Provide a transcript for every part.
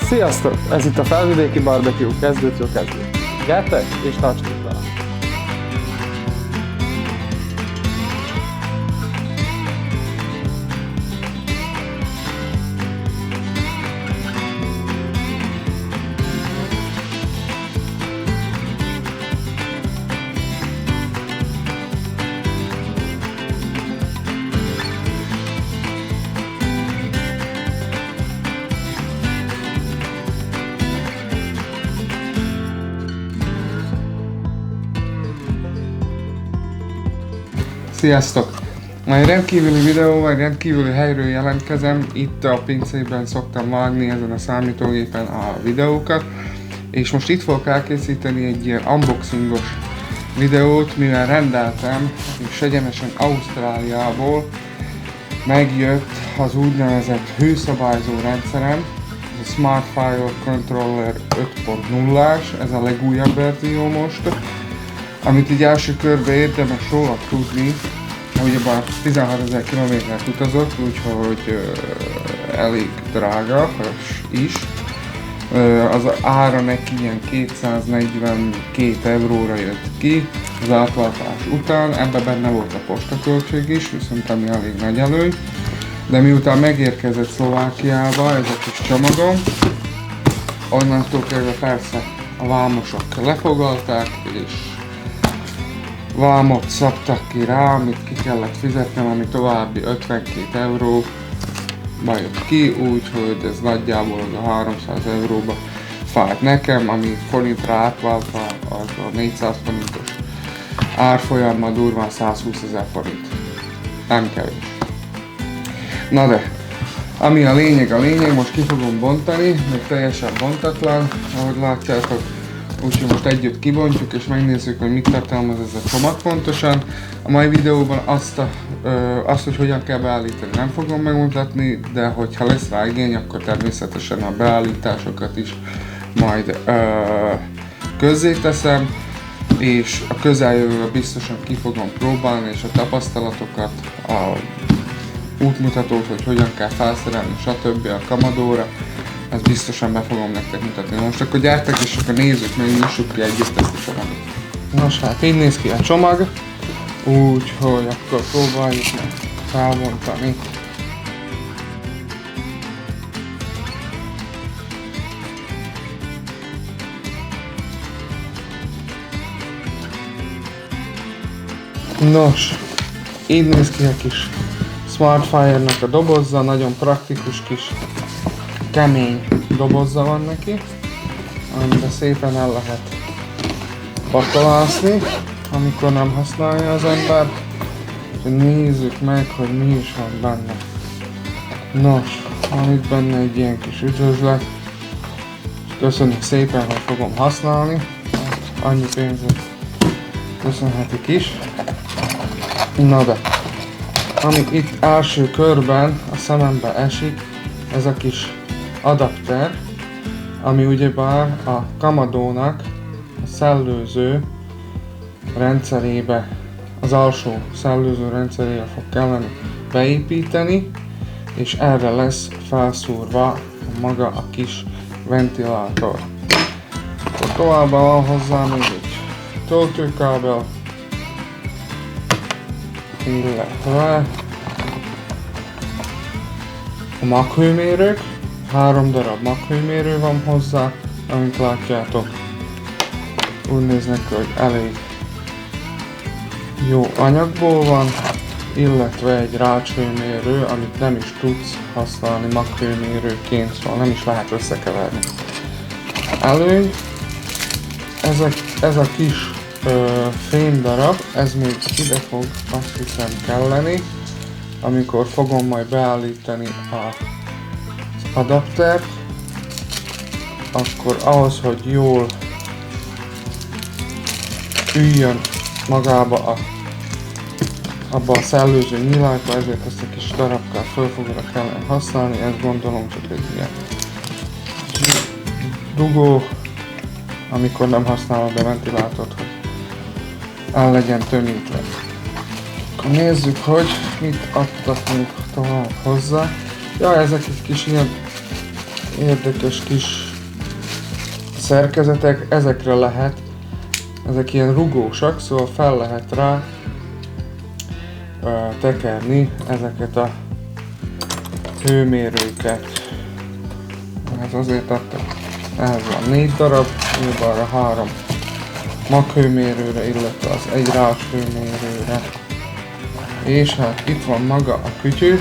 Sziasztok! Ez itt a Felvidéki Barbecue kezdőtől kezdő. Gyertek és tartsatok vele! Sziasztok! Egy rendkívüli videóval, egy rendkívüli helyről jelentkezem. Itt a pincében szoktam vágni ezen a számítógépen a videókat. És most itt fogok elkészíteni egy ilyen unboxingos videót, mivel rendeltem, és egyenesen Ausztráliából megjött az úgynevezett hőszabályzó rendszerem, a Smart Fire Controller 5.0-ás, ez a legújabb verzió most. Amit így első körben érdemes róla tudni, ugyebár 16 000 kilométert utazott, úgyhogy elég drága is. Az ára neki ilyen 242 euróra jött ki az átváltás után, ebben benne volt a postaköltség is, viszont ami elég nagy előny. De miután megérkezett Szlovákiába ez a kis csomagom, onnantól kezdve persze a vámosok lefogalták, és vámot szabtak ki rá, amit ki kellett fizetnem, ami további 52 euróba jött ki, úgyhogy ez nagyjából az a 300 euróba fájt nekem, ami forintra átváltva az a 400 forintos árfolyammal durván 120 000 forint. Nem kevés. Na de, ami a lényeg, most ki fogom bontani, még teljesen bontatlan, ahogy látjátok. Úgyhogy most együtt kibontjuk és megnézzük, hogy mit tartalmaz ez a csomag pontosan. A mai videóban azt, hogy hogyan kell beállítani, nem fogom megmutatni, de hogyha lesz rá igény, akkor természetesen a beállításokat is majd közzéteszem, és a közeljövőben biztosan ki fogom próbálni, és a tapasztalatokat, a útmutatót, hogy hogyan kell felszerelni, stb. A Commodore-ra, ezt biztosan be fogom nektek mutatni. Most akkor gyertek és akkor nézzük meg, nyissuk ki együtt ezt a csomagot. Nos hát így néz ki a csomag, úgyhogy akkor próbáljuk meg felbontani. Nos, így néz ki a kis Smartfire-nak a dobozza, nagyon praktikus kis kemény dobozza van neki, amiben szépen el lehet pakolászni, amikor nem használja az ember. Nézzük meg, hogy mi is van benne. Nos, van itt benne egy ilyen kis üdvözlet. Köszönjük szépen, hogy fogom használni. Annyi pénzet köszönhetik is. Na de, ami itt első körben a szemembe esik, ez a kis adapter, ami ugyebár a Commodore-nak a szellőző rendszerébe, az alsó szellőző rendszerébe fog kelleni beépíteni, és erre lesz felszúrva maga a kis ventilátor. Továbbá van hozzá még egy töltőkábel, illetve a maghőmérők. 3 darab maghőmérő van hozzá, amit látjátok. Úgy néznek ki, hogy elég jó anyagból van, illetve egy rácshőmérő, amit nem is tudsz használni maghőmérőként, szóval nem is lehet összekeverni. Előny, ez a kis fémdarab, ez még ide fog azt hiszem kelleni, amikor fogom majd beállítani az adaptert, akkor ahhoz, hogy jól üljön magába abba a szellőző nyílákba, ezért ezt a kis darabkát fölfogóra kellene használni, ezt gondolom csak egy ilyen dugó, amikor nem használod a ventilátort, hogy el legyen tömítve. Akkor nézzük, hogy mit adtak még tovább hozzá. Ja, ezek egy kis ilyen érdekes kis szerkezetek, ezekre lehet, ezek ilyen rugósak, szóval fel lehet rá tekerni ezeket a hőmérőket. Ez azért adtak, ehhez van 4 darab, balra 3 maghőmérőre, illetve az egy rácshőmérőre. És hát itt van maga a kütyű,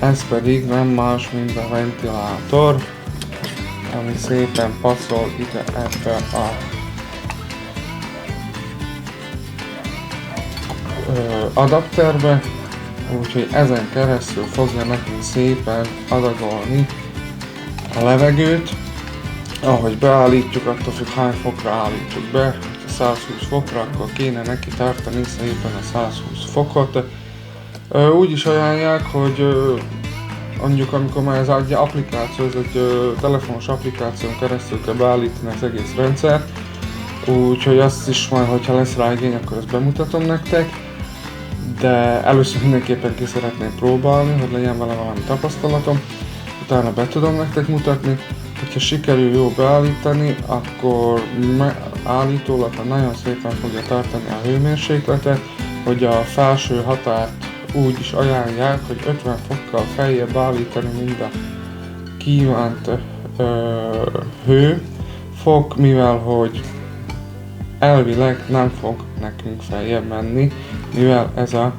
ez pedig nem más, mint a ventilátor, ami szépen passzol ide ebbe a adapterbe, úgyhogy ezen keresztül fogja nekünk szépen adagolni a levegőt. Ahogy beállítjuk, attól függ hány fokra állítjuk be. Ha 120 fokra, akkor kéne neki tartani szépen a 120 fokot. Úgy is ajánlják, hogy mondjuk amikor már ez egy applikáció, ez egy telefonos applikáción keresztül kell beállítani az egész rendszert, úgyhogy azt is majd, hogyha lesz rá igény, akkor ezt bemutatom nektek, de először mindenképpen ki szeretném próbálni, hogy legyen vele valami tapasztalatom, utána be tudom nektek mutatni. Hogyha sikerül jól beállítani, akkor állítólag nagyon szépen fogja tartani a hőmérsékletet, hogy a felső határt úgy is ajánlják, hogy 50 fokkal feljebb állítani, mint a kívánt hőfok, mivel hogy elvileg nem fog nekünk feljebb menni, mivel ez a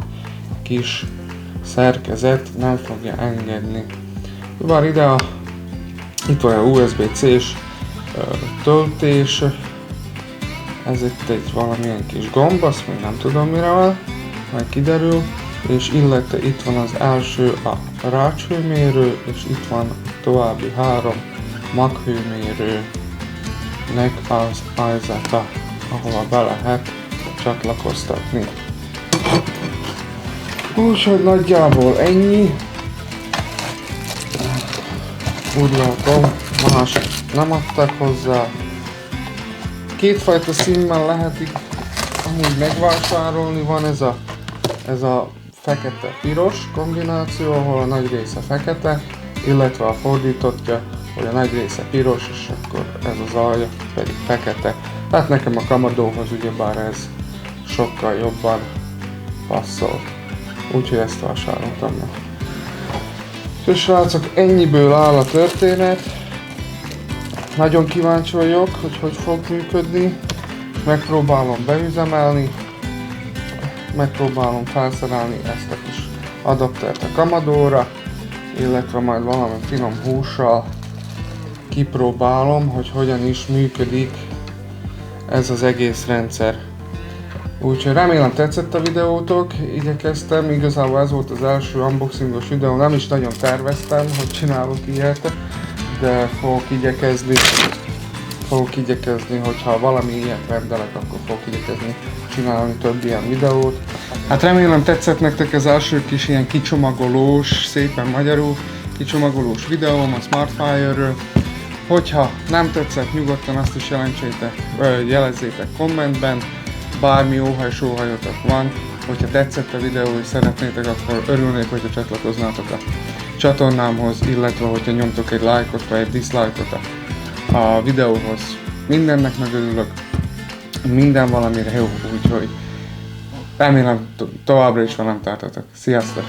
kis szerkezet nem fogja engedni. Bár ide itt van a USB-C-s töltés, ez itt valamilyen kis gomb, azt még nem tudom mire van, majd kiderül, és illetve itt van az első a rácshőmérő, és itt van további 3 maghőmérőnek az ajzata, ahova be lehet csatlakoztatni. Úgyhogy nagyjából ennyi. Úgy látom, más nem adtak hozzá. Kétfajta színben lehet amúgy megvásárolni, van ez a fekete-piros kombináció, ahol a nagy része fekete, illetve a fordítottja, hogy a nagy része piros, és akkor ez az alja pedig fekete. Hát nekem a Commodore-hoz ugyebár ez sokkal jobban passzol. Úgyhogy ezt vásároltam meg. És srácok, ennyiből áll a történet. Nagyon kíváncsi vagyok, hogy fog működni. Megpróbálom beüzemelni. Megpróbálom felszerelni ezt a kis adaptert a Commodore-ra, illetve majd valami finom hússal kipróbálom, hogy hogyan is működik ez az egész rendszer. Úgyhogy remélem tetszett a videótok, igyekeztem, igazából ez volt az első unboxingos videó, nem is nagyon terveztem, hogy csinálok ilyet, de fogok igyekezni, hogyha valami ilyet rendelek, akkor fogok igyekezni csinálni több ilyen videót. Hát remélem tetszett nektek az első kis ilyen kicsomagolós, szépen magyarul, kicsomagolós videóm a Smartfire-ről. Hogyha nem tetszett, nyugodtan azt is jelezzétek kommentben, bármi óhaj-sóhajotok van. Hogyha tetszett a videó és szeretnétek, akkor örülnék, hogyha csatlakoznátok a csatornámhoz, illetve hogyha nyomtok egy lájkot vagy egy dislike-ot a videóhoz. Mindennek megörülök, minden valamire jó, úgyhogy remélem továbbra is velem tartotok. Sziasztok!